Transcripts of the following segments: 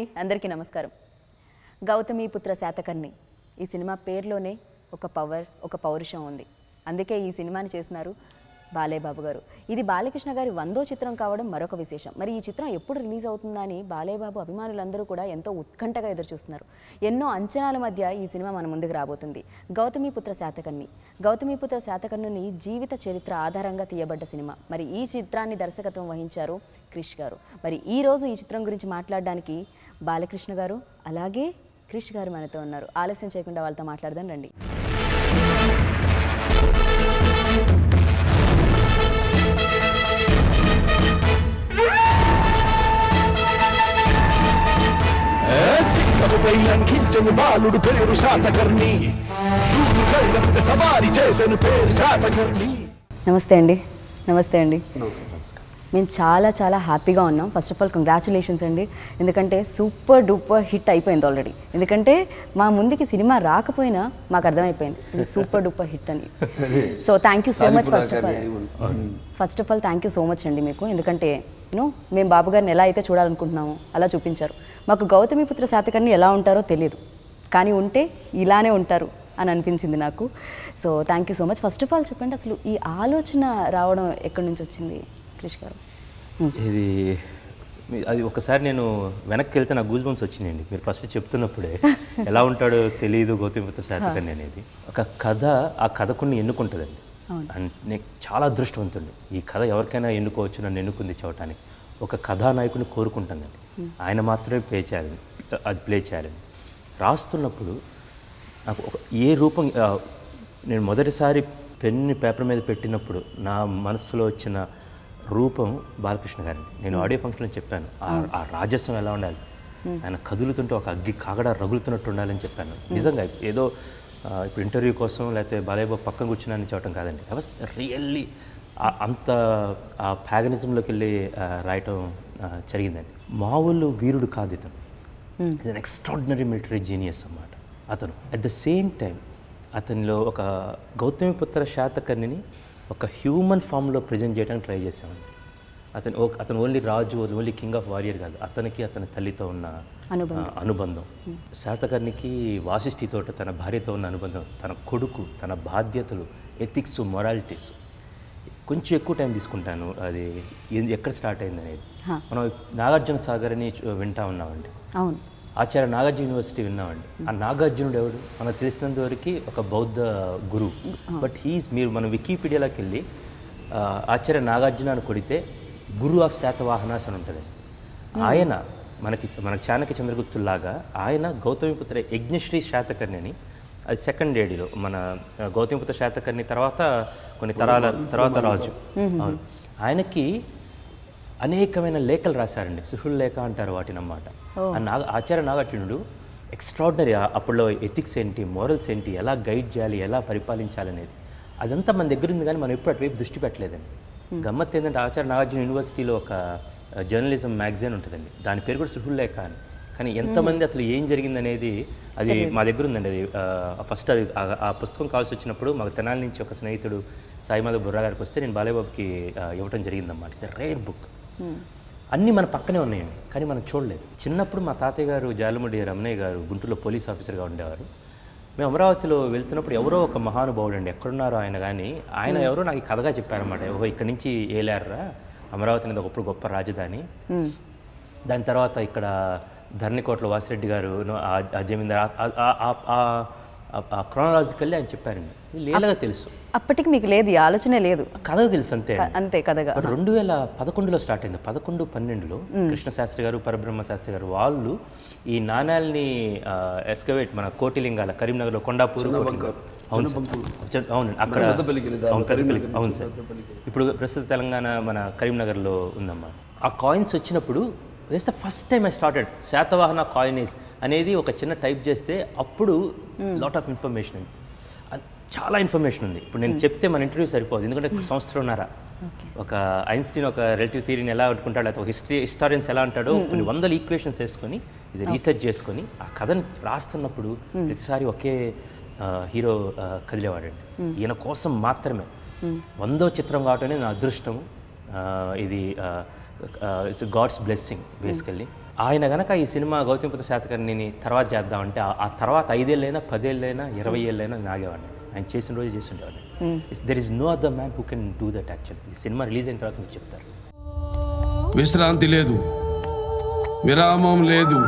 అండి, అందరికీ నమస్కారం. గౌతమిపుత్ర శాతకర్ణి ఈ సినిమా పేరులోనే ఒక పవర్, ఒక పౌరుషం ఉంది. అందుకే ఈ సినిమాని చేస్తున్నారు బాలయ్య బాబు గారు. ఇది బాలకృష్ణ గారి 100వ చిత్రం కావడం మరొక విశేషం. మరి ఈ చిత్రం ఎప్పుడు రిలీజ్ అవుతుందని బాలయ్య బాబు అభిమానులందరూ కూడా ఎంతో ఉత్కంఠగా ఎదురుచూస్తున్నారు. ఎన్నో అంచనాల మధ్య ఈ సినిమా మన ముందుకు రాబోతుంది. గౌతమిపుత్ర శాతకర్ణి. గౌతమిపుత్ర శాతకర్ణుని జీవిత చరిత్ర ఆధారంగా తీయబడ్డ సినిమా. మరి ఈ చిత్రాన్ని దర్శకత్వం వహించారు క్రిష్ గారు. మరి ఈ రోజు ఈ చిత్రం గురించి మాట్లాడడానికి బాలకృష్ణ గారు అలాగే క్రిష్ గారు మనతో ఉన్నారు. ఆలస్యం చేయకుండా వాళ్ళతో మాట్లాడదాం రండి. బాలుడు పేరు శాతకర్ణి, సవారి చేసిన పేరు శాతకర్ణి. నమస్తే అండి. నమస్తే అండి. మేము చాలా హ్యాపీగా ఉన్నాం. ఫస్ట్ ఆఫ్ ఆల్ కంగ్రాచులేషన్స్ అండి. ఎందుకంటే సూపర్ డూపర్ హిట్ అయిపోయింది ఆల్రెడీ. ఎందుకంటే మా ముందుకి సినిమా రాకపోయినా మాకు అర్థమైపోయింది ఇది సూపర్ డూపర్ హిట్ అని. So thank you so much. First of all thank you so much అండి మీకు. ఎందుకంటే మేము బాబు గారిని ఎలా అయితే చూడాలనుకుంటున్నామో అలా చూపించారు. మాకు గౌతమిపుత్ర శాతకర్ణి ఎలా ఉంటారో తెలియదు, కానీ ఉంటే ఇలానే ఉంటారు అని అనిపించింది నాకు. So thank you so much. First of all చెప్పండి, అసలు ఈ ఆలోచన రావడం ఎక్కడి నుంచి వచ్చింది క్రిష్ గారు? ఇది అది ఒకసారి నేను వెనక్కి వెళ్తే నాకు గూజ్ బంప్స్ వచ్చినాయండి. మీరు ఫస్ట్ చెప్తున్నప్పుడే ఎలా ఉంటాడో తెలియదు గౌతమిపుత్ర శాతకర్ణి అనేది. ఒక కథ ఆ కథకుని ఎన్నుకుంటుందండి. నేను చాలా అదృష్టవంతుడు. ఈ కథ ఎవరికైనా ఎన్నుకోవచ్చు, నన్ను ఎన్నుకుంది చెప్పడానికి. ఒక కథానాయకుని కోరుకుంటానండి, ఆయన మాత్రమే ప్లే చేయాలని. రాస్తున్నప్పుడు నాకు ఏ రూపం, నేను మొదటిసారి పెన్ని పేపర్ మీద పెట్టినప్పుడు నా మనసులో వచ్చిన రూపం బాలకృష్ణ గారిని. నేను ఆడియో ఫంక్షన్లో చెప్పాను, ఆ రాజస్వం ఎలా ఉండాలి, ఆయన కదులుతుంటే ఒక అగ్గి కాగడ రగులుతున్నట్టు ఉండాలని చెప్పాను. నిజంగా ఏదో ఇప్పుడు ఇంటర్వ్యూ కోసం లేకపోతే బాలయ్య బాబు పక్కన కూర్చున్నానని చెప్పడం కాదండి. ఐ వాస్ రియల్లీ అంత ఆ ప్యాగనిజంలోకి వెళ్ళి రాయటం జరిగిందండి. మామూలు వీరుడు కాదు ఇతను. Is an extraordinary military genius అన్నమాట అతను. అట్ ద సేమ్ టైం అతనిలో ఒక గౌతమిపుత్ర శాతకర్ణిని ఒక హ్యూమన్ ఫామ్లో ప్రజెంట్ చేయడానికి ట్రై చేశామండి. అతను ఓన్లీ రాజు, ఓన్లీ కింగ్ ఆఫ్ వారియర్ కాదు, అతనికి అతని తల్లితో ఉన్న అనుబంధం, శాతకర్ణికి వాసిష్ఠితో తన భార్యతో ఉన్న అనుబంధం, తన కొడుకు, తన బాధ్యతలు, ఎథిక్స్, మొరాలిటీస్. కొంచెం ఎక్కువ టైం తీసుకుంటాను అది ఎక్కడ స్టార్ట్ అయింది అనేది. మనం నాగార్జున సాగర్ అని వింటా ఉన్నామండి. అవును, ఆచార్య నాగార్జున యూనివర్సిటీ విన్నామండి. ఆ నాగార్జునుడు ఎవడు మనకు తెలిసినంత వరకు ఒక బౌద్ధ గురువు. బట్ మీరు మన వికీపీడియాలోకి వెళ్ళి ఆచార్య నాగార్జున అని కొడితే గురు ఆఫ్ శాతవాహనాస్ అని ఉంటుంది. ఆయన మన చాణక్య చంద్రగుప్తులాగా ఆయన గౌతమిపుత్ర యజ్ఞశ్రీ శాతకర్ణి అని, అది సెకండ్ ఏడీలో మన గౌతమిపుత్ర శాతకర్ణి తర్వాత కొన్ని తరాల తర్వాత రాజు. అవును, ఆయనకి అనేకమైన లేఖలు రాశారండి. సుహుల్ లేఖ అంటారు వాటిని అన్నమాట. ఆచార్య నాగార్జునుడు ఎక్స్ట్రాడినరీ. అప్పుడులో ఎథిక్స్ ఏంటి, మోరల్స్ ఏంటి, ఎలా గైడ్ చేయాలి, ఎలా పరిపాలించాలనేది అదంతా మన దగ్గర ఉంది, కానీ మనం ఎప్పుడు అటువైపు దృష్టి పెట్టలేదండి. గమ్మత్ ఏంటంటే ఆచార్య నాగార్జున యూనివర్సిటీలో ఒక జర్నలిజం మ్యాగజైన్ ఉంటుందండి, దాని పేరు కూడా సుహుల్ లేఖ అని. కానీ ఎంతమంది అసలు ఏం జరిగిందనేది అది మా దగ్గర ఉందండి. అది ఫస్ట్ అది ఆ పుస్తకం కావాల్సి వచ్చినప్పుడు మాకు తెనాలి నుంచి ఒక స్నేహితుడు సాయిమాధవ్ బుర్రా గారికి వస్తే నేను బాలయ్య బాబుకి ఇవ్వటం జరిగిందన్నమాట. It's rare book. అన్నీ మన పక్కనే ఉన్నాయండి, కానీ మనం చూడలేదు. చిన్నప్పుడు మా తాతయ్య గారు జాలముడి రమణయ్య గారు గుంటూరులో పోలీస్ ఆఫీసర్గా ఉండేవారు. మేము అమరావతిలో వెళ్తున్నప్పుడు ఎవరో ఒక మహానుభావుడు అండి, ఎక్కడున్నారో ఆయన, కానీ ఆయన ఎవరో నాకు కథగా చెప్పారన్నమాట. ఓహో, ఇక్కడి నుంచి ఏలారా, అమరావతి అనేది ఒకప్పుడు గొప్ప రాజధాని. దాని తర్వాత ఇక్కడ ధరణికోటలో వాసిరెడ్డి గారు ఆ జమీందార్, ఆ క్రోనాలజికల్లీ ఆయన చెప్పారండి. లీలగా తెలుసు, అప్పటికి మీకు లేదు, ఈ ఆలోచనే లేదు, కథగా తెలుసు అంతే. అంతే కథగా. 2011లో స్టార్ట్ అయింది. 11-12లో కృష్ణశాస్త్రి గారు, పరబ్రహ్మ శాస్త్రి గారు వాళ్ళు ఈ నాణ్యాలని ఎస్కవేట్ మన కోటిలింగాల కరీంనగర్లో కొండాపూర్, అవును అక్కడ, అవును సార్, ఇప్పుడు ప్రస్తుత తెలంగాణ మన కరీంనగర్లో ఉందమ్మా. ఆ కాయిన్స్ వచ్చినప్పుడు this the first time I started Satavahana coinage అనేది ఒక చిన్న టైప్ చేస్తే అప్పుడు లాట్ ఆఫ్ ఇన్ఫర్మేషన్ అండి, చాలా ఇన్ఫర్మేషన్ ఉంది. ఇప్పుడు నేను చెప్తే మన ఇంటర్వ్యూ సరిపోదు, ఎందుకంటే సంవత్సరంన్నర ఒక ఐన్స్టీన్ ఒక రిలేటివ్ థియరీని ఎలా అనుకుంటాడో, లేకపోతే ఒక హిస్టారియన్స్ ఎలా అంటాడో కొన్ని వందల ఈక్వేషన్స్ వేసుకొని ఇది రీసెర్చ్ చేసుకొని ఆ కథను రాస్తున్నప్పుడు ప్రతిసారి ఒకే హీరో కదిలేవాడండి. ఈయన కోసం మాత్రమే 100వ చిత్రం కావటం నా అదృష్టము. ఇది ఇట్స్ గాడ్స్ బ్లెస్సింగ్ బేసికల్లీ. ఆయన కనుక ఈ సినిమా గౌతమిపుత్ర శాతకర్ణిని తర్వాత చేద్దామంటే ఆ తర్వాత 5 ఏళ్ళైనా 10 ఏళ్ళైనా 20 ఏళ్ళైనా నాగేవాడిని. ఆయన చేసిన రోజు చేసి ఉండేవాడిని. There is no other man who can do that actually. ఈ సినిమా రిలీజ్ అయిన తర్వాత మీకు చెప్తారు. విశ్రాంతి లేదు, విరామం లేదు.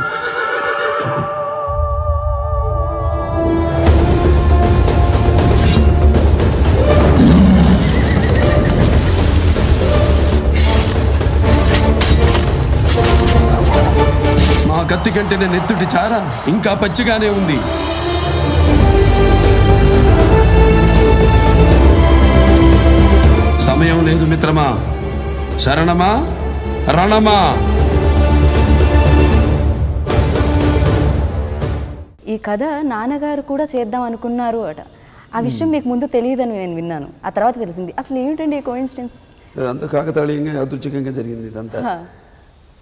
మా కత్తి కంటే నేను ఎత్తుటి చారా ఇంకా పచ్చిగానే ఉంది. సమయం లేదు మిత్రమా, శరణమా రణమా. ఈ కథ నాన్నగారు కూడా చేద్దాం అనుకున్నారు అట. ఆ విషయం మీకు ముందు తెలియదని నేను విన్నాను, ఆ తర్వాత తెలిసింది. అసలు ఏమిటండి కోఇన్సిడెన్స్? అంత కాకతాళీయంగా యాదృచ్ఛికంగా జరిగింది ఇదంతా.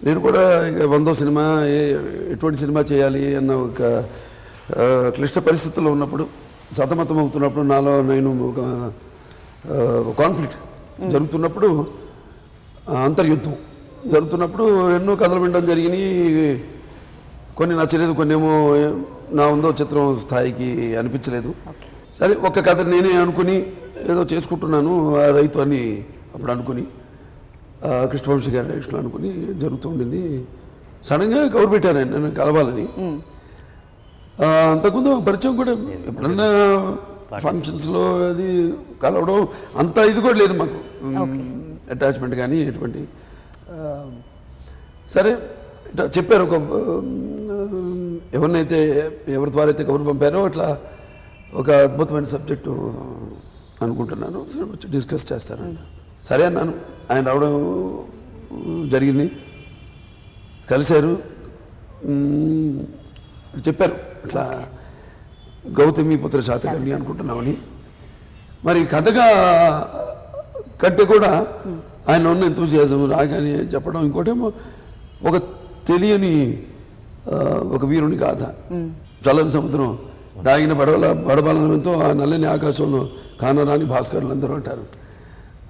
నేను కూడా ఇక 100వ సినిమా ఎటువంటి సినిమా చేయాలి అన్న ఒక క్లిష్ట పరిస్థితుల్లో ఉన్నప్పుడు, సతమతం అవుతున్నప్పుడు, నాలో నేను ఒక కాన్ఫ్లిక్ట్ జరుగుతున్నప్పుడు, అంతర్యుద్ధం జరుగుతున్నప్పుడు ఎన్నో కథలు వినడం జరిగినాయి. కొన్ని నచ్చలేదు, కొన్ని ఏమో నా 100వ చిత్రం స్థాయికి అనిపించలేదు. సరే ఒక్క కథ నేనే అనుకుని ఏదో చేసుకుంటున్నాను, రైతు అని అప్పుడు అనుకుని కృష్ణవంశీ గారి డైరెక్షన్లో అనుకుని జరుగుతూ ఉండింది. సడన్గా కవర్ పెట్టాను నేను కలవాలని. అంతకుముందు పరిచయం కూడా ఎప్పుడన్నా ఫంక్షన్స్లో అది కలవడం అంత ఇది కూడా లేదు మాకు, అటాచ్మెంట్ కానీ ఎటువంటి. సరే ఇట్లా చెప్పారు, ఒక ఎవరినైతే ఎవరి ద్వారా అయితే కబురు పంపారో అట్లా ఒక అద్భుతమైన సబ్జెక్టు అనుకుంటున్నాను, సరే వచ్చి డిస్కస్ చేస్తాను. సరే అన్నాను. ఆయన రావడం జరిగింది, కలిశారు, చెప్పారు ఇట్లా గౌతమిపుత్ర శాతకర్ణి అనుకుంటున్నామని. మరి కథగా కంటే కూడా ఆయన ఉన్న ఎంతూసియాజం రాగానే చెప్పడం, ఇంకోటేమో ఒక తెలియని ఒక వీరుని గాథ. చల్లని సముద్రం దాగిన బడబాలనంతో ఆ నల్లని ఆకాశంలో కానరాని భాస్కరులు అందరూ అంటారు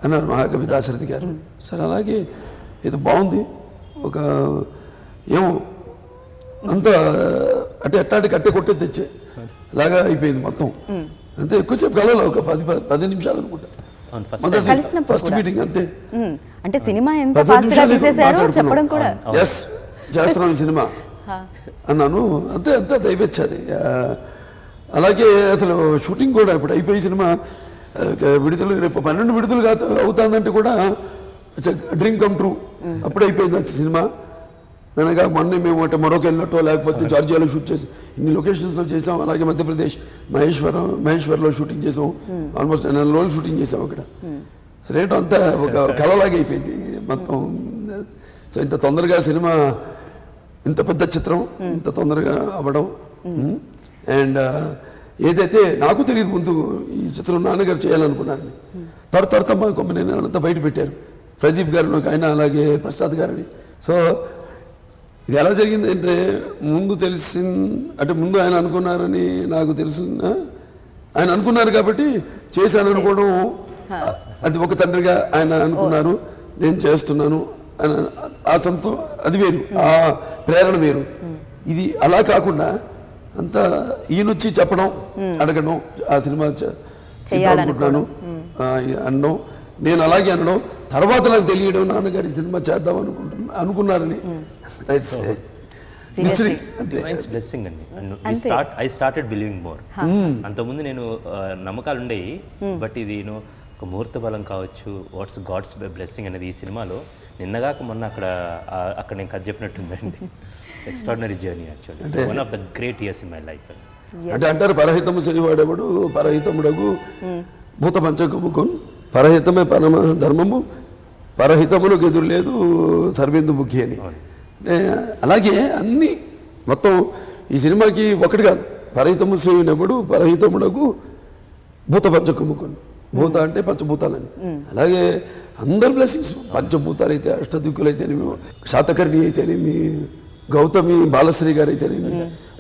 అన్నారు మహాకవి దాశరథి గారు. సరే అలాగే ఇది బాగుంది, ఒక ఏమో అంత అంటే ఎట్టాటి కట్టె కొట్టే తెచ్చే అలాగా అయిపోయింది మొత్తం. అంతే, ఎక్కువసేపు కలవలో ఒక 10 నిమిషాలు అనుకుంటా ఫస్ట్ మీటింగ్. అంతే, అంటే సినిమా ఎంత ఫాస్ట్ గా తీసేశారో చెప్పడం కూడా, ఎస్ చేస్తున్నాం ఈ సినిమా అన్నాను. అంతే అంతే దయవచ్చాది. అలాగే అసలు షూటింగ్ కూడా ఇప్పుడు అయిపోయి సినిమా విడుదల రేపు 12 విడుదల అవుతుందంటే కూడా డ్రీమ్ కమ్ ట్రూ. అప్పుడు అయిపోయింది సినిమా. అనగా మొన్న మేము అంటే మొరొక వెళ్ళినట్టో లేకపోతే జార్జియాలో షూట్ చేసి ఇన్ని లొకేషన్స్లో చేసాం. అలాగే మధ్యప్రదేశ్ మహేశ్వర్లో షూటింగ్ చేసాం. ఆల్మోస్ట్ 4 రోజులు షూటింగ్ చేసాం అక్కడ. సరే ఏంటో అంతా ఒక కళలాగా అయిపోయింది మొత్తం. సో ఇంత తొందరగా సినిమా, ఇంత పెద్ద చిత్రం ఇంత తొందరగా అవ్వడం, అండ్ ఏదైతే నాకు తెలియదు ముందు ఈ చిత్రం నాన్నగారు చేయాలనుకున్నారని, తర్వాత మా కొమ్మని అంతా బయట పెట్టారు. ప్రదీప్ గారిని ఒక ఆయన, అలాగే ప్రసాద్ గారిని. సో ఇది ఎలా జరిగింది అంటే ముందు అంటే ముందు ఆయన అనుకున్నారని నాకు తెలిసిన, ఆయన అనుకున్నారు కాబట్టి చేశాను అనుకోవడం, అది ఒక తండ్రిగా ఆయన అనుకున్నారు, నేను చేస్తున్నాను ఆ అది వేరు, ఆ ప్రేరణ వేరు. ఇది అలా కాకుండా అంతా ఈయనొచ్చి చెప్పడం, అడగడం, ఆ సినిమా అనుకుంటున్నాను అనడం, నేను అలాగే అనడం, తర్వాత నాకు తెలియడం నాన్నగారి సినిమా చేద్దాం అనుకున్నారని. బ్లెస్సింగ్ అండి. I started believing more. అంతకుముందు నేను నమ్మకాలు ఉండేవి, బట్ ఇది ఒక ముహూర్త బలం కావచ్చు, వాట్స్ గాడ్స్ బ్లెస్సింగ్ అనేది ఈ సినిమాలో నిన్నగాక మొన్న అక్కడ నేను కథ చెప్పినట్టుందండి. Extraordinary journey actually, one of the great years in my life. అంటే అంటారు పరహితము చేయవాడేవాడు పరహితముడగు భూత పంచకముకొన్, పరహితమే పరమ ధర్మము, పరహితములకు ఎదురు లేదు సర్వేందు ముఖ్య అని. అలాగే అన్ని మొత్తం ఈ సినిమాకి ఒకటి కాదు, పరహితము చేయనప్పుడు పరహితముడగు భూత పంచకముకొన్, భూత అంటే పంచభూతాలని. అలాగే అందరు బ్లెస్సింగ్స్, పంచభూతాలు అయితే, అష్టదిక్కులు అయితేనేమి, శాతకర్ణి అయితేనేమి, గౌతమి బాలశ్రీ గారు అయితేనేమి,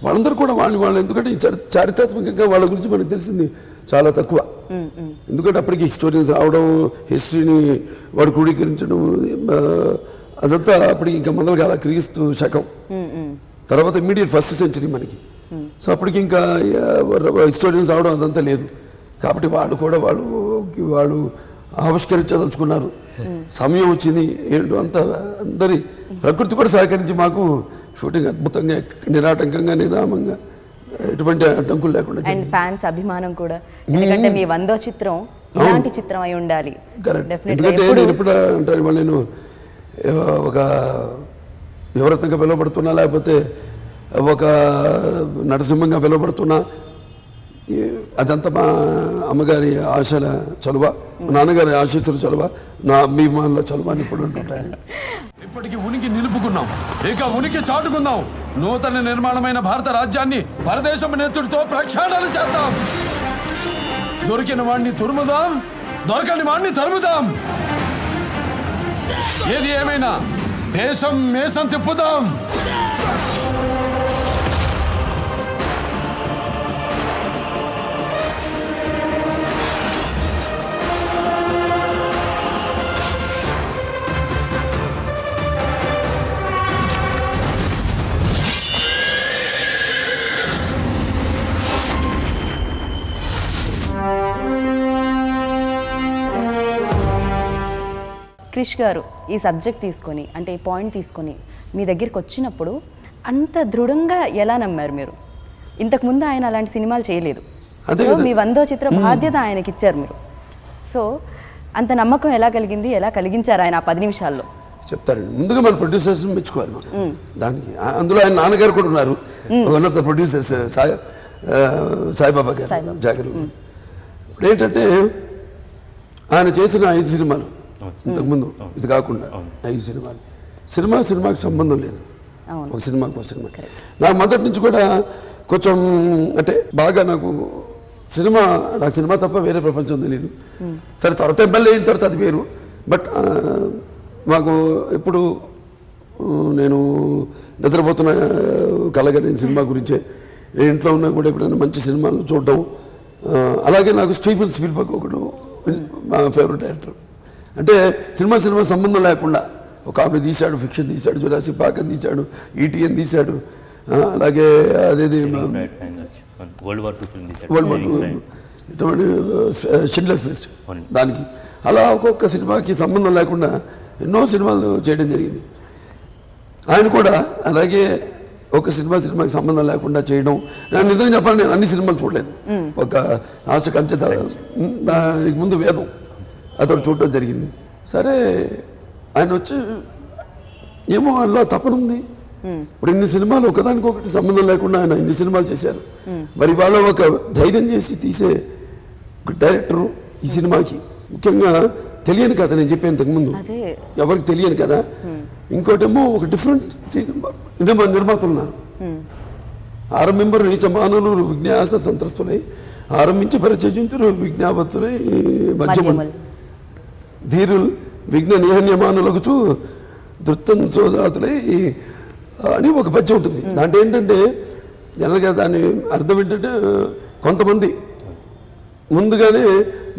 వాళ్ళందరూ కూడా వాళ్ళు ఎందుకంటే చారిత్రాత్మకంగా వాళ్ళ గురించి మనకు తెలిసింది చాలా తక్కువ. ఎందుకంటే అప్పటికి హిస్టోరియన్స్ రావడం, హిస్టరీని వాడు క్రోడీకరించడం, అదంతా అప్పటికి ఇంకా మొదలు కాల క్రీస్తు శకం, తర్వాత ఇమ్మీడియట్ ఫస్ట్ సెంచరీ మనకి. సో అప్పటికి ఇంకా హిస్టోరియన్స్ రావడం అదంతా లేదు. కాబట్టి వాళ్ళు కూడా వాళ్ళు ఆవిష్కరించదలుచుకున్నారు. సమయం వచ్చింది ఏంటో అంత అందరి ప్రకృతి కూడా సహకరించి మాకు షూటింగ్ అద్భుతంగా నిరాటంకంగా నిరామంగా ఎటువంటి అడ్డంకులు లేకుండా అండ్ ఫ్యాన్స్ అభిమానం కూడా, ఎందుకంటే మీ 100వ చిత్రం ఇలాంటి చిత్రం అయి ఉండాలి. ఎందుకంటే నేను ఎప్పుడు అంటాను, వాళ్ళు నేను ఒక యువరత్నంగా పిలువబడుతున్నా, లేకపోతే ఒక నరసింహంగా పిలువబడుతున్నా, అదంతా మా అమ్మగారి ఆశల చలువ, మా నాన్నగారి ఆశీస్సుల చలువ, నా అభిమానుల చలువ అని ఇప్పుడు అంటుంటాను. ఇప్పటికి ఉనికి నిలుపుకున్నాం, ఇక ఉనికి చాటుకుందాం. నూతన నిర్మాణమైన భారత రాజ్యాన్ని పరదేశం నేతుడితో ప్రక్షాళన చేద్దాం. దొరికిన వాడిని తురుముదాం, దొరకని వాడిని తరుముదాం. ఏది ఏమైనా దేశం మేసం తిప్పుదాం. క్రిష్ గారు ఈ సబ్జెక్ట్ తీసుకొని, అంటే ఈ పాయింట్ తీసుకొని మీ దగ్గరికి వచ్చినప్పుడు అంత దృఢంగా ఎలా నమ్మారు మీరు? ఇంతకుముందు ఆయన అలాంటి సినిమాలు చేయలేదు. సో మీ 100వ చిత్ర బాధ్యత ఆయనకి ఇచ్చారు మీరు. సో అంత నమ్మకం ఎలా కలిగింది, ఎలా కలిగించారు ఆయన ఆ 10 నిమిషాల్లో? చెప్తారండి. ముందుగా మన ప్రొడ్యూసర్స్ మెచ్చుకోవాలి మనం దానికి. అందులో ఆయన నాన్నగారు కూడా ఉన్నారు, one of the producers Saibaba గారు జాగర్. ఇప్పుడు ఏంటంటే ఆయన చేసిన 5 సినిమాలు ఇంతకుముందు, ఇది కాకుండా 5 సినిమాలు, సినిమాకి సంబంధం లేదు. ఒక సినిమా నాకు మొదటి నుంచి కూడా కొంచెం అంటే బాగా నాకు సినిమా తప్ప వేరే ప్రపంచం తెలియదు. సరే తర్వాత ఎమ్మెల్యే అయిన తర్వాత అది వేరు. బట్ మాకు ఎప్పుడు నేను నిద్రపోతున్న కలగా నేను సినిమా గురించే, ఇంట్లో ఉన్నా కూడా ఎప్పుడైనా మంచి సినిమాలు చూడడం. అలాగే నాకు స్టీఫెన్ స్పీల్బర్గ్ ఒకడు మా ఫేవరెట్ డైరెక్టర్. అంటే సినిమా సంబంధం లేకుండా ఒక ఆమె తీశాడు, ఫిక్షన్ తీశాడు, జురాసిక్ పార్క్ అని తీశాడు, ఈటీఎన్ తీశాడు, అలాగే అదేది వరల్డ్ వార్ 2 ఇటువంటి షిండ్లర్స్ లిస్ట్ దానికి, అలా ఒక్కొక్క సినిమాకి సంబంధం లేకుండా ఎన్నో సినిమాలు చేయడం జరిగింది. ఆయన కూడా అలాగే ఒక సినిమాకి సంబంధం లేకుండా చేయడం. నేను నిజంగా చెప్పాలి, నేను అన్ని సినిమాలు చూడలేదు. ఒక ఆశకు అంచె దానికి ముందు వేదం అతడు చూడటం జరిగింది. సరే ఆయన వచ్చి ఏమో అలా తపనుంది. ఇప్పుడు ఇన్ని సినిమాలు ఒకదానికొకటి సంబంధం లేకుండా ఆయన ఇన్ని సినిమాలు చేశారు. మరి వాళ్ళ ఒక ధైర్యం చేసి తీసే ఒక డైరెక్టరు ఈ సినిమాకి ముఖ్యంగా తెలియని కథ. నేను చెప్పాను ఇంతకుముందు, ఎవరికి తెలియని కదా. ఇంకోటేమో ఒక డిఫరెంట్ నిర్మాతలు ఉన్నారు. ఆరంభింపరు నీచ మానవులు విజ్ఞాస సంత్రస్తులై, ఆరంభించి పరిచయింతులు విజ్ఞాపతులై మధ్యములు, ధీరులు విఘ్న నిహన్యమానులకు చూ దృత్తం సోదాతులై అని ఒక పద్యం ఉంటుంది. దాంట్లో ఏంటంటే జనరల్గా దాని అర్థం ఏంటంటే, కొంతమంది ముందుగానే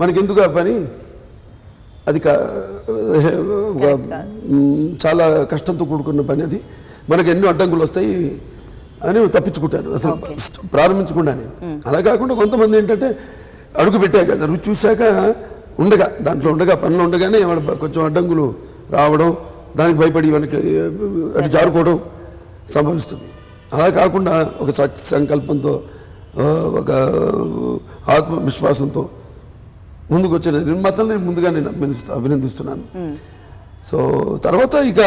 మనకెందుకు ఆ పని, అది చాలా కష్టంతో కూడుకున్న పని, అది మనకు ఎన్నో అడ్డంకులు వస్తాయి అని తప్పించుకుంటారు అసలు ప్రారంభించకుండానే. అలా కాకుండా కొంతమంది ఏంటంటే అడుగు పెట్టాక కదా, రుచి చూశాక దాంట్లో పనిలో ఉండగానే కొంచెం అడ్డంకులు రావడం, దానికి భయపడి మనకి అటు జారుకోవడం సంభవిస్తుంది. అలా కాకుండా ఒక సంకల్పంతో, ఒక ఆత్మవిశ్వాసంతో ముందుకు వచ్చిన నిర్మాతల్ని ముందుగా నేను అభినందిస్తున్నాను. సో తర్వాత ఇక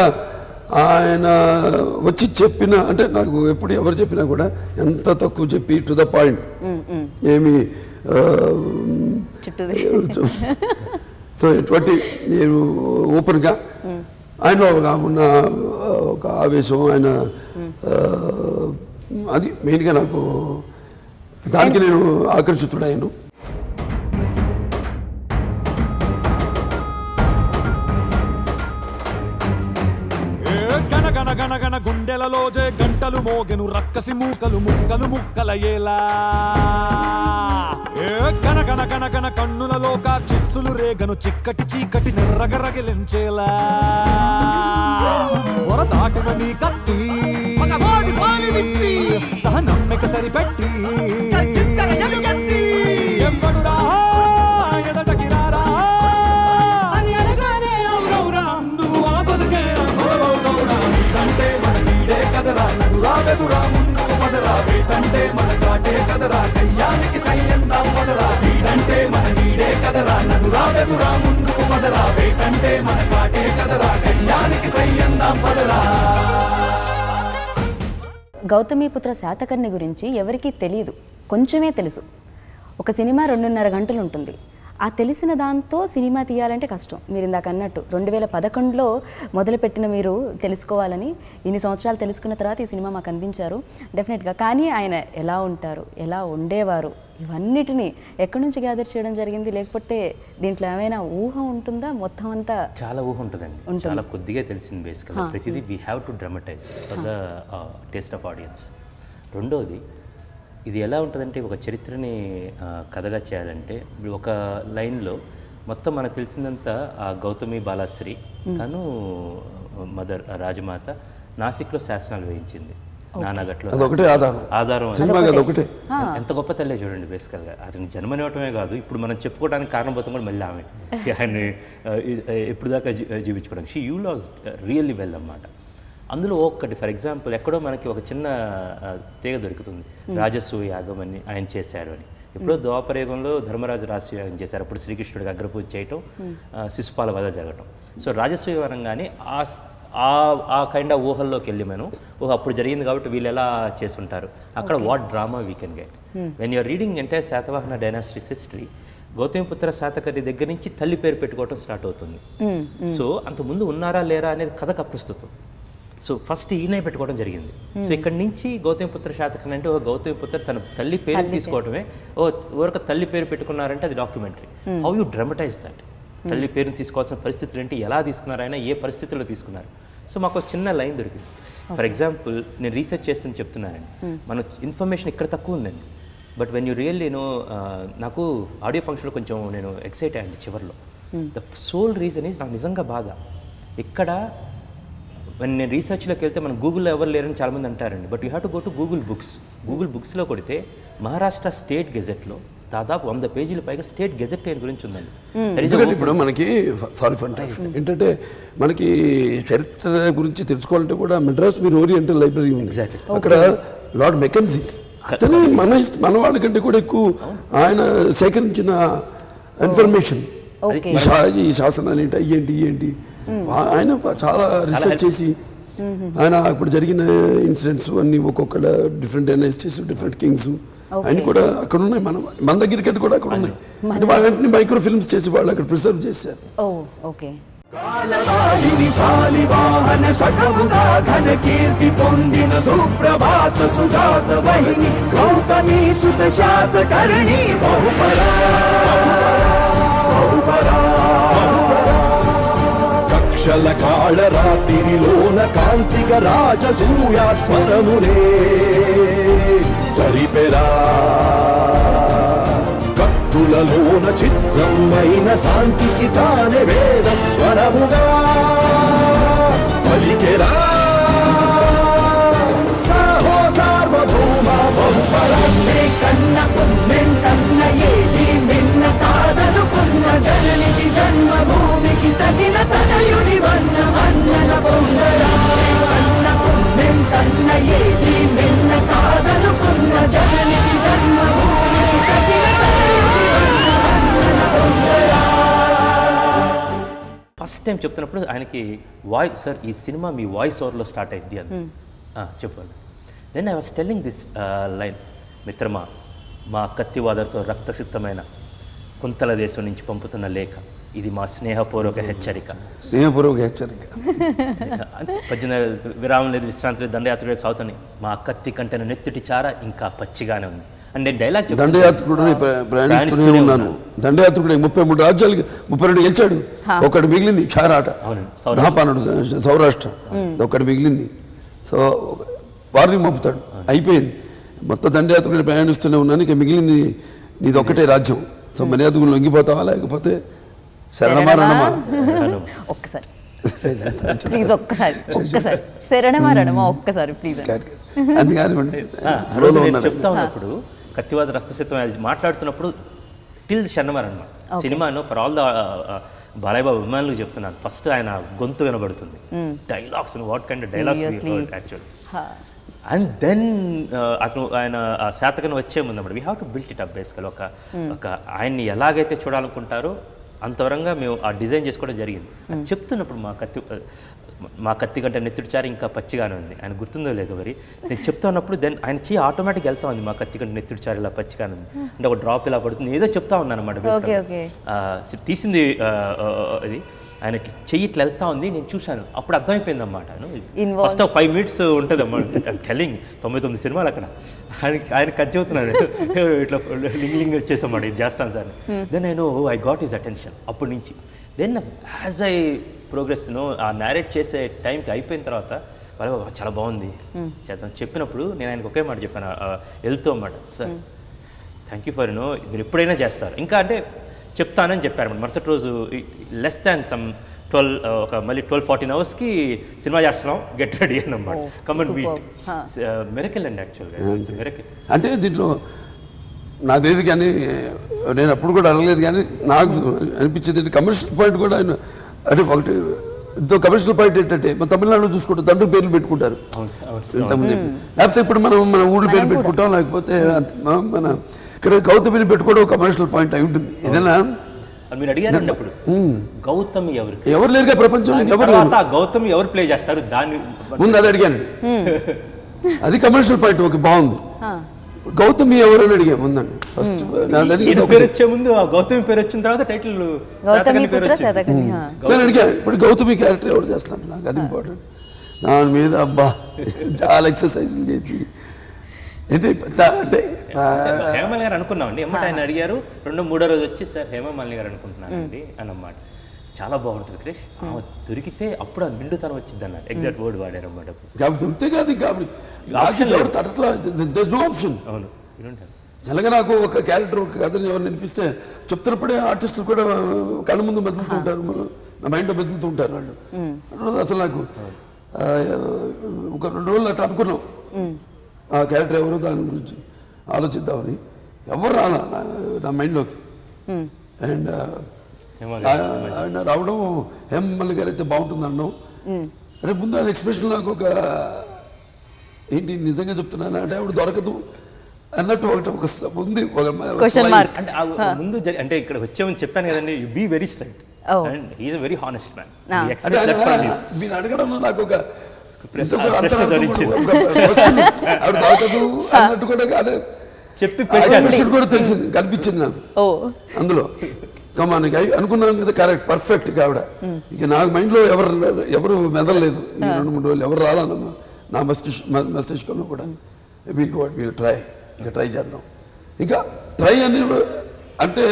ఆయన వచ్చి చెప్పిన, అంటే నాకు ఎప్పుడు ఎవరు చెప్పినా కూడా ఎంత తక్కువ చెప్పి టు ద పాయింట్, ఏమి సో ఎటువంటి నేను ఓపెన్గా ఆయనలో ఉన్న ఒక ఆవేశం, ఆయన అది మెయిన్గా నాకు దానికి నేను ఆకర్షితుడయ్యాను. గణగణ గుండెలలోజే గంటలు మోగెను రక్కసి మూకలు ముక్కలు ముక్కలయ్యేలా. గన గన గన గన కన్నులలో చిచ్చులు రేగను చిక్కటి చీకటి నిర్రగరగిలించేలా పొర దాటిన నీ కత్తి సహనమ్మిక సరిపెట్టి ఎవడురా ఎదటకి రారా అని అనగానే అవునవురా నువ్వు ఆ బతుకే బలవవుతవురా అంటే మన నీడే కదరా నడురా వెదురా ముందుకు పదరా వేటంటే మన కాటే కదరా కయ్యానికి సయ్యందా పదరా వీడంటే మన నీడే కదరా నడురా వెదురా ముందుకు పదరా వేటంటే మన కాటే కదరా కయ్యానికి సయ్యందా పదరా. గౌతమీపుత్ర శాతకర్ణి గురించి ఎవరికీ తెలియదు, కొంచెమే తెలుసు. ఒక సినిమా 2.5 గంటలు ఉంటుంది. ఆ తెలిసిన దాంతో సినిమా తీయాలంటే కష్టం. మీరు ఇందాక అన్నట్టు 2011లో మొదలుపెట్టిన మీరు తెలుసుకోవాలని ఇన్ని సంవత్సరాలు తెలుసుకున్న తర్వాత ఈ సినిమా మాకు అందించారు డెఫినెట్గా. కానీ ఆయన ఎలా ఉంటారు, ఎలా ఉండేవారు, ఇవన్నిటినీ ఎక్కడి నుంచి గ్యాదర్ చేయడం జరిగింది? లేకపోతే దీంట్లో ఏమైనా ఊహ ఉంటుందా? మొత్తం అంతా చాలా ఊహ ఉంటుందండి, చాలా కొద్దిగా తెలిసింది బేసికల్గా. ప్రతిదీ we have to dramatise for the taste of audience. రెండోది, ఇది ఎలా ఉంటుందంటే ఒక చరిత్రని కథగా చేయాలంటే ఒక లైన్లో మొత్తం మనకు తెలిసిందంతా గౌతమి బాలాశ్రీ తను మదర్ రాజమాత నాసిక్లో శాసనాలు వేయించింది, నానాగట్లో ఆధారం. ఎంత గొప్ప తల్లే చూడండి. బేసికల్గా అతని జన్మనివ్వటమే కాదు, ఇప్పుడు మనం చెప్పుకోవడానికి కారణభూతం కూడా మళ్ళీ ఆమె ఆయన్ని ఎప్పుడు దాకా జీవించుకోవడానికి. She you loss really well అన్నమాట. అందులో ఒక్కటి ఫర్ ఎగ్జాంపుల్ ఎక్కడో మనకి ఒక చిన్న తీగ దొరుకుతుంది, రాజసూయ యాగం అని ఆయన చేశారు అని. ఎప్పుడో ద్వాపరయుగంలో ధర్మరాజు రాజసూయాగం చేశారు, అప్పుడు శ్రీకృష్ణుడికి అగ్రపూజ చేయటం, శిశుపాల వధ జరగటం. సో రాజసూయ అనగానే ఆ కైండ్ ఆఫ్ ఊహల్లోకి వెళ్ళి మనం అప్పుడు జరిగింది కాబట్టి వీళ్ళు ఎలా చేస్తుంటారు, అక్కడ what drama we can get when you're reading entire Satavahana dynasties history. Gautamiputra Satakarni దగ్గర నుంచి తల్లి పేరు పెట్టుకోవటం స్టార్ట్ అవుతుంది. సో అంతకుముందు ఉన్నారా లేరా అనేది కథకు అప్రస్తుతం. సో ఫస్ట్ ఈయనే పెట్టుకోవడం జరిగింది. సో ఇక్కడ నుంచి గౌతమిపుత్ర శాతకర్ణి అంటే గౌతమిపుత్ర తన తల్లి పేరు తీసుకోవడమే. ఎవరికి తల్లి పేరు పెట్టుకున్నారంటే అది documentary. How you dramatise that, తల్లి పేరుని తీసుకోవాల్సిన పరిస్థితులు ఏంటి, ఎలా తీసుకున్నారు, ఆయన ఏ పరిస్థితుల్లో తీసుకున్నారు. సో మాకు చిన్న లైన్ దొరికింది. ఫర్ ఎగ్జాంపుల్ నేను రీసెర్చ్ చేస్తుని చెప్తున్నానండి, మన ఇన్ఫర్మేషన్ ఇక్కడ తక్కువ ఉందండి. బట్ వెన్ యూ రియల్లీ నాకు ఆడియో ఫంక్షన్లో కొంచెం నేను ఎక్సైట్ అయ్యండి చివరిలో. ద సోల్ రీజన్ ఈజ్ నాకు నిజంగా బాధ. ఇక్కడ నేను రీసెర్చ్లోకి వెళ్తే మనం గూగుల్లో ఎవరు లేరని చాలామంది అంటారండి. But you have to go to Google books. Google బుక్స్లో కొడితే మహారాష్ట్ర స్టేట్ గెజెట్లో దాదాపు 100 పేజీల పైగా స్టేట్ గెజెట్ గురించి ఉందండి. ఇప్పుడు మనకి ఏంటంటే మనకి చరిత్ర గురించి తెలుసుకోవాలంటే కూడా మెడ్రాస్ మీరు ఓరియంటల్ లైబ్రరీ ఉంది. అక్కడ లార్డ్ మెకెన్జీ అతనే మన వాళ్ళకంటే కూడా ఎక్కువ ఆయన సేకరించిన ఇన్ఫర్మేషన్, ఈ శాసనాలు ఏంటి ఆయన చాలా రీసెర్చ్ చేసి ఆయన ఇప్పుడు జరిగిన ఇన్సిడెంట్స్ అన్ని ఒక్కొక్క డిఫరెంట్ డైనాసిటీస్, డిఫరెంట్ కింగ్స్ ఆయన కూడా అక్కడ ఉన్నాయి. మన దగ్గరికి కూడా అక్కడ ఉన్నాయి. అంటే వాళ్ళని మైక్రో ఫిల్మ్స్ చేసి వాళ్ళు అక్కడ ప్రిజర్వ్ చేశారు. కాళరాత్రిలోన కాంతిక రాజసూయాధ్వరమునే జరిపెరా, కత్తులలోన చిత్రమైన శాంతికి తానే వేద స్వరముగా పలికెరా. సాహో సార్వభౌమ బహుపరాన్నే కన్న పుణ్యంకన్న ఏది మిన్న కాదనుకున్న జననికి జన్మభూమికి తగిన తనయుని వన్నల పొందరా. కన్న పుణ్యంకన్న ఏది మిన్న కాదనుకున్న జననికి జన్మభూమికి తగిన తనయుని వన్నల పొందరా. ఫస్ట్ టైం చెప్తున్నప్పుడు ఆయనకి వాయిస్, సార్ ఈ సినిమా మీ వాయిస్ ఓవర్లో స్టార్ట్ అయింది అని చెప్పాను. Then I was telling this line, మిత్రమా మా కత్తివాదతో రక్తసిద్ధమైన కుంతల దేశం నుంచి పంపుతున్న లేఖ, ఇది మా స్నేహపూర్వక హెచ్చరిక. 18 విరామం లేదు, విశ్రాంతి లేదు, దండయాత్ర లేదు, సాగుతాని మా కత్తి కంటెన నెత్తుటి చార ఇంకా పచ్చిగానే ఉంది అంటే డైలాగ్. దండయాత్రుడు ప్రయాణిస్తూనే ఉన్నాను. దండయాత్రుడు 33 రాజ్యాలకి 32 గెలిచాడు, ఒకటి మిగిలింది క్షారాట, మహాపానుడు సౌరాష్ట్ర, ఒకటి మిగిలింది. సో వారిని పంపుతాడు, అయిపోయింది. మొత్తం దండయాత్రుడు ప్రయాణిస్తూనే ఉన్నాను, ఇక మిగిలింది నీది ఒక్కటే రాజ్యం. సో మర్యాదకు లొంగిపోతావా లేకపోతే శరణమా రణమా? ఒక్కసారి ప్లీజ్, ఒక్కసారి శరణమా రణమా ఒక్కసారి ప్లీజ్. అందుకని చెప్తా ఉన్నప్పుడు కత్తివాద రక్తశత్వం అది మాట్లాడుతున్నప్పుడు టిల్ శరణమా రణమా సినిమాను for all the Balayya Babu అభిమానులకు చెప్తున్నాను, ఫస్ట్ ఆయన గొంతు వినబడుతుంది, dialogues what kind of dialogues actual. And then అతను ఆయన శాతకం వచ్చే ముందు అన్నమాట we have to built it up basically. ఒక ఆయన్ని ఎలాగైతే చూడాలనుకుంటారో అంతవరంగా మేము ఆ డిజైన్ చేసుకోవడం జరిగింది. అది చెప్తున్నప్పుడు మా కత్తి కంటే నెత్తుడిచారి ఇంకా పచ్చిగానే ఉంది, ఆయన గుర్తుందో లేదో మరి నేను చెప్తా ఉన్నప్పుడు దెన్ ఆయన చెయ్యి ఆటోమేటిక్ వెళ్తా ఉంది, మా కత్తి కంటే నెత్తుడిచారి ఇలా పచ్చిగానే ఉంది అంటే ఒక డ్రాప్ ఇలా పడుతుంది ఏదో చెప్తా ఉన్నాను అనమాట. బేసిక్గా తీసింది ఇది ఆయన చెయ్యి ఇట్లా వెళ్తా ఉంది, నేను చూశాను, అప్పుడు అర్థమైపోయింది అన్నమాట. ఫస్ట్ 5 minutes ఉంటుంది అన్నమాట టెల్లింగ్. 99 సినిమాలు అక్కడ ఆయన కట్ చెబుతున్నాను ఇట్లా లింగ్ వచ్చేసామాట, ఇది చేస్తాను sir. Then I got his attention అప్పటి నుంచి. దెన్ యాజ్ ఐ ప్రోగ్రెస్ ఆ నేరేట్ చేసే టైంకి అయిపోయిన తర్వాత వాళ్ళు చాలా బాగుంది చేద్దాం చెప్పినప్పుడు నేను ఆయనకు ఒకే మాట చెప్పాను వెళ్తూ అన్నమాట, సార్ థ్యాంక్ యూ ఫర్ మీరు ఎప్పుడైనా చేస్తారు ఇంకా అంటే చెప్తానని చెప్పారు. మరుసటి రోజు లెస్ దాన్ సమ్ 12 మళ్ళీ 12-14 hours సినిమా చేస్తున్నాం, గెట్ రెడీ అన్నమాట. కమన్ బీట్ మెరకిల్ అండి యాక్చువల్గా మెరకిల్. అంటే దీంట్లో నాకు తెలియదు కానీ నేను అప్పుడు కూడా అడగలేదు కానీ నాకు అనిపించేది కమర్షియల్ పాయింట్ కూడా ఆయన అంటే ఒకటి ఎంతో కమర్షియల్ పాయింట్ ఏంటంటే మన తమిళనాడులో చూసుకుంటే తండ్రి పేర్లు పెట్టుకుంటారు, లేకపోతే ఇప్పుడు మనం మన ఊళ్ళో పేర్లు పెట్టుకుంటాం, లేకపోతే మన ఇక్కడ గౌతమిని పెట్టుకోవడం కమర్షియల్ పాయింట్ అయి ఉంటుంది. ఏదైనా మీరు అడిగారు అప్పుడు గౌతమి ఎవరు లేరుగా ప్రపంచంలో, ఎవరు గౌతమి ఎవరు ప్లే చేస్తారు దాన్ని ముందు అది అడిగాను, అది కమర్షియల్ పాయింట్ ఓకే బాగుంది. గౌతమి ఎవరు అని అడిగా ముందండి ఫస్ట్ పేరు వచ్చే ముందు గౌతమి పేరు వచ్చిన తర్వాత టైటిల్ అడిగా. ఇప్పుడు గౌతమి క్యారెక్టర్ ఎవరు చేస్తాను నాకు అది ఇంపార్టెంట్. దాని మీద అబ్బా చాలా ఎక్సర్సైజ్లు చేసి అంటే హేమమాలిని గారు అనుకున్నామండి. ఎమ్మట ఆయన అడిగారు 2-3 రోజు వచ్చి సార్ హేమమాలిని గారు అనుకుంటున్నానండి అన్నమాట. చాలా బాగుంటుంది క్రిష్, దొరికితే అప్పుడు ఆ నిండుతనం వచ్చింది అన్నారు, ఎగ్జాక్ట్ వర్డ్ వాడారు అన్నమాట. దొరికితే కాదు అవును అలాగే నాకు ఒక క్యారెక్టర్ ఒక కథని ఎవరు వినిపిస్తే చెప్తున్నప్పుడే ఆర్టిస్టులు కూడా కళ్ళ ముందు మెదులుతూ ఉంటారు, నా మైండ్లో మెదులుతూ ఉంటారు వాళ్ళు. అసలు నాకు ఒక 2 రోజులు అట్లా అనుకున్నాం ఆ క్యారెక్టర్ ఎవరు దాని గురించి ఆలోచిద్దామని, ఎవరు రాలా నా మైండ్లోకి. అండ్ ఆయన రావడం హేమమాలిని గారు అయితే బాగుంటుంది అన్నాం. అంటే ముందు ఆయన ఎక్స్ప్రెషన్ నాకు ఒక ఏంటి నిజంగా చెప్తున్నాను అంటే ఆవిడ దొరకదు అన్నట్టు ఒకటి ఒక ఉంది ముందు అంటే ఇక్కడ వచ్చామని చెప్పాను కదండి, you be very straight and he is a very honest man. మీరు అడగడంలో నాకు ఒక ఆవిడ దొరకదు అన్నట్టు కూడా చెప్పి కూడా తెలిసింది కనిపించింది నాకు అందులో. కమానికి అనుకున్నాను కదా కరెక్ట్ పర్ఫెక్ట్ ఆవిడ. ఇక నాకు మైండ్లో ఎవరు మెదలలేదు ఈ 2-3 రోజులు, ఎవరు రాలన్నమ్మా నా మస్తిష్కంలో కూడా. వీల్ ట్రై చేద్దాం ఇంకా ట్రై అని అంటే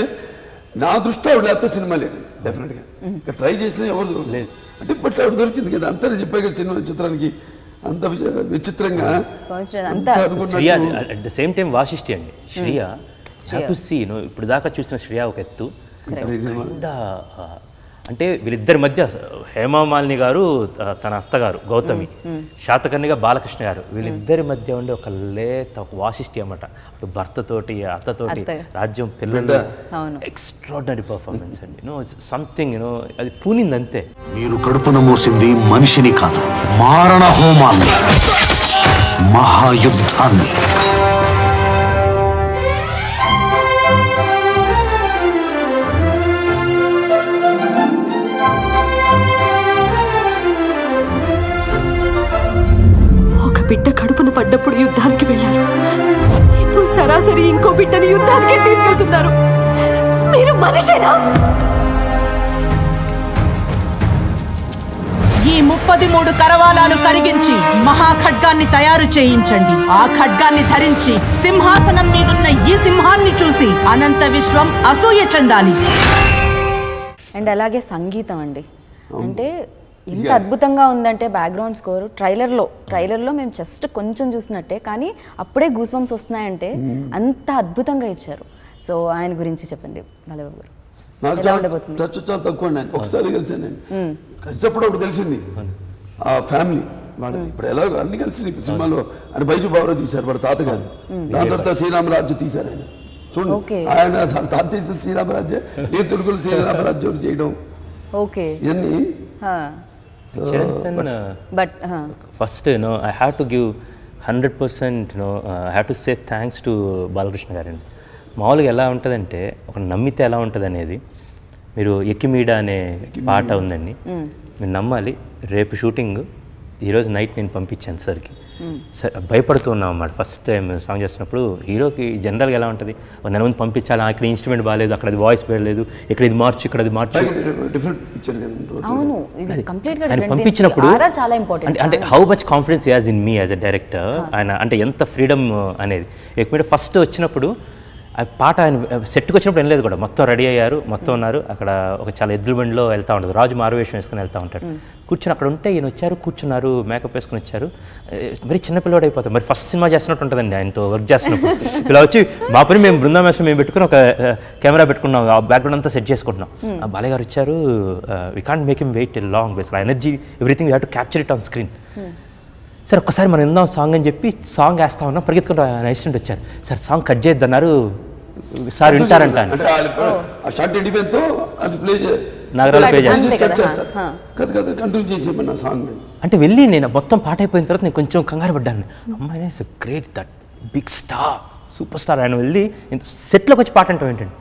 నా దృష్టి ఆవిడ లేకపోతే సినిమా లేదు డెఫినెట్గా. ఇంకా ట్రై చేసినా ఎవరు లేదు అంటే బట్ ఆవిడ దొరికింది కదా అంతా చెప్పాక సినిమా చిత్రానికి అంత విచిత్రంగా. At the same time Vasishthi అండి శ్రియా టు సీ ఇప్పుడు దాకా చూసిన శ్రియా ఒక ఎత్తు, అంటే వీళ్ళిద్దరి మధ్య హేమమాలిని గారు తన అత్తగారు గౌతమి, శాతకర్ణిగా బాలకృష్ణ గారు, వీళ్ళిద్దరి మధ్య ఉండే ఒక లేత ఒక వాసిష్ఠి అన్నమాట. అటు భర్తతోటి అత్తతోటి రాజ్యం పిల్లలు ఎక్స్ట్రాడినరీ పర్ఫార్మెన్స్ అండి. సంథింగ్ అది పూనింది అంతే. మీరు కడుపున మోసింది మనిషిని కాదు, మారణ హోమాన్ని, మహాయుద్ధాన్ని. బిడ్డ కడుపున పడ్డప్పుడు యుద్ధానికి వెళ్ళారు, ఇప్పుడు సరాసరి ఇంకో బిడ్డని యుద్ధానికే తీసుకెళ్తున్నారు. మీరు మనిషేనా? ఈ 33 కరవాలాలు కరిగించి మహాఖడ్గాన్ని తయారు చేయించండి. ఆ ఖడ్గాన్ని ధరించి సింహాసనం మీదున్న ఈ సింహాన్ని చూసి అనంత విశ్వం అసూయ చెందాలి. అండ్ అలాగే సంగీతం అండి, అంటే ఎంత అద్భుతంగా ఉందంటే బ్యాక్గ్రౌండ్ స్కోర్ ట్రైలర్లో మేము జస్ట్ కొంచెం చూసినట్టే కానీ అప్పుడే గూస్ బంప్స్ వస్తున్నాయంటే అంత అద్భుతంగా ఇచ్చారు. సో ఆయన గురించి చెప్పండి బాలయ్యబాబు గారు. నాకు ఎలా ఉండబోతుంది? టచ్ చాలా తక్కువ అండి. ఒకసారి కలిసాను నేను. కలిసినప్పుడు ఒకటి తెలిసింది, ఆ ఫ్యామిలీ వాడిది. ఇప్పుడు ఎలా అన్ని కలిసి సినిమాలో ఆయన బైజు బాబురావు తీశారు, వాడు తాతగారు. దాని తర్వాత శ్రీరామరాజ్యం తీశారు ఆయన. చూడండి, ఆయన తాత తీసిన శ్రీరామరాజ్యం, నేను తెలుగులో శ్రీరామరాజ్యం చేయడం ఇవన్నీ. But first I have to give 100% I have to say thanks to Balakrishna గారండి. మామూలుగా ఎలా ఉంటుందంటే, ఒక నమ్మితే ఎలా ఉంటుంది అనేది, మీరు ఎక్కిమీడ అనే పాట ఉందండి, మీరు నమ్మాలి. రేపు షూటింగ్ ఈరోజు నైట్ నేను పంపించాను సార్కి. సార్ భయపడుతూ ఉన్నాం అన్నమాట. ఫస్ట్ టైం సాంగ్ చేస్తున్నప్పుడు హీరోకి జనరల్గా ఎలా ఉంటుంది, నెల ముందు పంపించాలి, ఇక్కడ ఇన్స్ట్రుమెంట్ బాగాలేదు, అక్కడ అది వాయిస్ బాగాలేదు, ఇక్కడ ఇది మార్చు, ఇక్కడ అది మార్చు. ఆయన పంపించినప్పుడు అంటే how much confidence as in me as a director, ఆయన అంటే ఎంత ఫ్రీడమ్ అనేది. ఎక్కువ ఫస్ట్ వచ్చినప్పుడు ఆ పాట ఆయన సెట్కి వచ్చినప్పుడు వినలేదు కూడా, మొత్తం రెడీ అయ్యారు, మొత్తం ఉన్నారు. అక్కడ ఒక చాలా ఎద్దుల బండిలో వెళ్తూ ఉంటుంది, రాజు మారువేషం వేసుకుని వెళ్తూ ఉంటాడు. కూర్చొని అక్కడ ఉంటే ఈయన వచ్చారు, కూర్చున్నారు, మేకప్ వేసుకుని వచ్చారు. మరి చిన్నపిల్లవాడు అయిపోతాం. మరి ఫస్ట్ సినిమా చేస్తున్నట్టు ఉంటుందండి ఆయనతో వర్క్ చేస్తున్నప్పుడు. ఇలా వచ్చి మా పని మేము బృందామేశ్వరం మేము పెట్టుకుని ఒక కెమెరా పెట్టుకున్నాం, ఆ బ్యాక్గ్రౌండ్ అంతా సెట్ చేసుకుంటున్నాం. బాలయ్య గారు వచ్చారు, we can't make him wait long, బేస్లో energy everything we have to capture it on screen. Sir ఒక్కసారి మనం విందాం సాంగ్ అని చెప్పి సాంగ్ వేస్తా ఉన్నాం. పరిగెత్తుకుంటూ ఆయన అసిస్టెంట్ వచ్చారు, సార్ సాంగ్ కట్ చేయొద్దన్నారు, సార్ వింటారంట. అంటే వెళ్ళి నేను మొత్తం పాట అయిపోయిన తర్వాత నేను కొంచెం కంగారు పడ్డాను. అమ్మాయి great, that big star, super star. ఆయన వెళ్ళి సెట్లోకి వచ్చి పాట అంటాం ఏంటండి,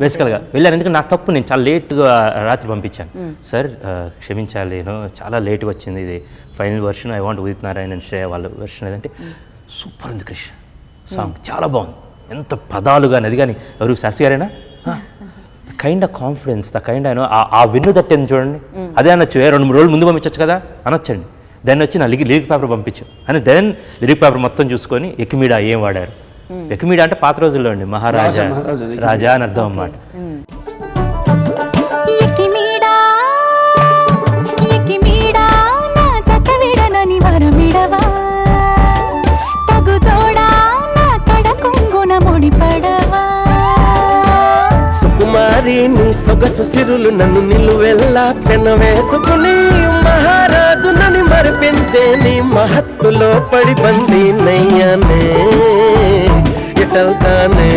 బేసికల్గా వెళ్ళాను. ఎందుకంటే నా తప్పు, నేను చాలా లేట్గా రాత్రి పంపించాను. సార్ క్షమించాలి, నేను చాలా లేట్గా వచ్చింది, ఇది final version, I want Udit Narayana and Shreya వాళ్ళ వర్షన్ ఏదంటే సూపర్ ఉంది క్రిష్, సాంగ్ చాలా బాగుంది, ఎంత పదాలు కానీ అది కానీ. ఎవరు శాస్త్రి గారైనా kind of confidence, the kind అయినా ఆ విన్ను తట్టింది చూడండి, అదే అనొచ్చు. 2-3 రోజులు ముందు పంపించవచ్చు కదా అనొచ్చండి. దాన్ని వచ్చి నా లిరిక్ పేపర్ పంపించు అని, దెన్ లిరిక్ పేపర్ మొత్తం చూసుకొని ఎక్కిమీడ ఏం వాడారు. ఎక్కిమీడ అంటే పాత రోజుల్లో అండి, మహారాజా రాజా అని అర్థం అన్నమాట. సుకుమారి నీ సొగసు సిరులు నన్ను నిలువెల్లా పెన వేసుకుని, మహారాజు నన్ను మరిపించే నీ మహత్తులో పడి బంది నయ్యానే ఎటల్తానే.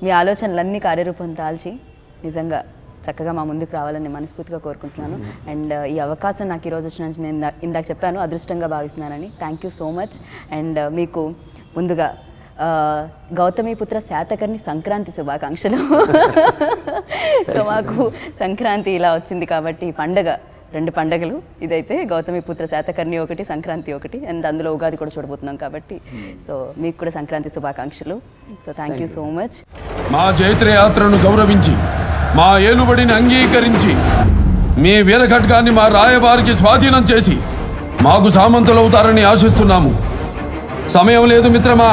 మీ ఆలోచనలన్నీ కార్యరూపం దాల్చి నిజంగా చక్కగా మా ముందుకు రావాలని మనస్ఫూర్తిగా కోరుకుంటున్నాను. అండ్ ఈ అవకాశం నాకు ఈరోజు వచ్చిన నేను ఇందాక చెప్పాను, అదృష్టంగా భావిస్తున్నానని. Thank you so much. And మీకు ముందుగా గౌతమిపుత్ర శాతకర్ణి సంక్రాంతి శుభాకాంక్షలు. సో మాకు సంక్రాంతి ఇలా వచ్చింది కాబట్టి పండగ, 2 పండగలు ఇదైతే, గౌతమిపుత్ర శాతకర్ణి ఒకటి, సంక్రాంతి ఒకటి, అండ్ అందులో ఉగాది కూడా చూడబోతున్నాం కాబట్టి. సో మీకు కూడా సంక్రాంతి శుభాకాంక్షలు. So thank you so much. మా జైత్ర యాత్రను గౌరవించి, మా ఏలుబడిని అంగీకరించి, మీ వీరఖడ్గాన్ని మా రాయబారికి స్వాధీనం చేసి మాకు సామంతులవుతారని ఆశిస్తున్నాము. సమయం లేదు మిత్రమా,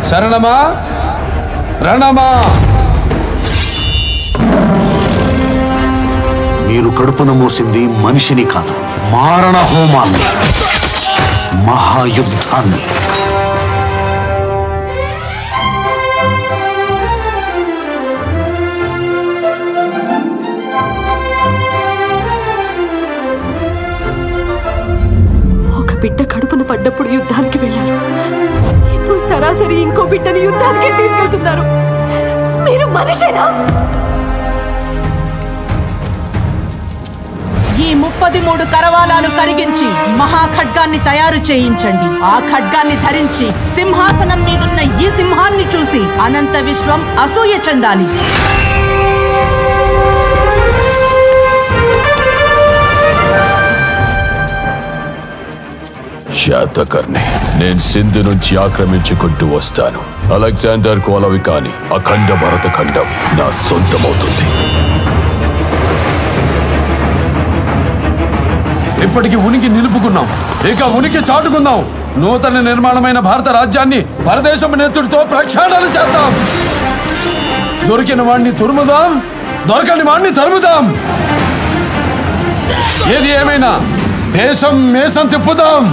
శరణమా రణమా. మీరు కడుపున మోసింది మనిషిని కాదు, మారణ హోమాన్ని, మహాయుద్ధాన్ని. ఒక బిడ్డ కడుపున పడ్డప్పుడు యుద్ధానికి వెళ్ళారు, ఇప్పుడు సరాసరి ఇంకో బిడ్డని యుద్ధానికే తీసుకెళ్తున్నారు. మీరు మనిషేనా? ఈ 33 కరవాలాలు కరిగించి మహాఖడ్గాన్ని తయారు చేయించండి. ఆ ఖడ్గాన్ని ధరించి సింహాసనం మీదున్న ఈ సింహాన్ని చూసి అనంత విశ్వం అసూయ చెందాలి. శాతకర్ణి, నేను సింధు నుంచి ఆక్రమించుకుంటూ వస్తాను. అలెగ్జాండర్ కోలవి కాని అఖండ భరత ఖండం నా సొంతమవుతుంది. ఇప్పటికి ఉనికి నిలుపుకున్నాం, ఇక ఉనికి చాటుకుందాం. నూతన నిర్మాణమైన భారత రాజ్యాన్ని పరదేశం నెత్తుడితో ప్రక్షాళన చేద్దాం. దొరికిన వాణ్ణి తురుముదాం, దొరకని వాణ్ణి తరుముదాం. ఏది ఏమైనా దేశం మేసం తిప్పుదాం.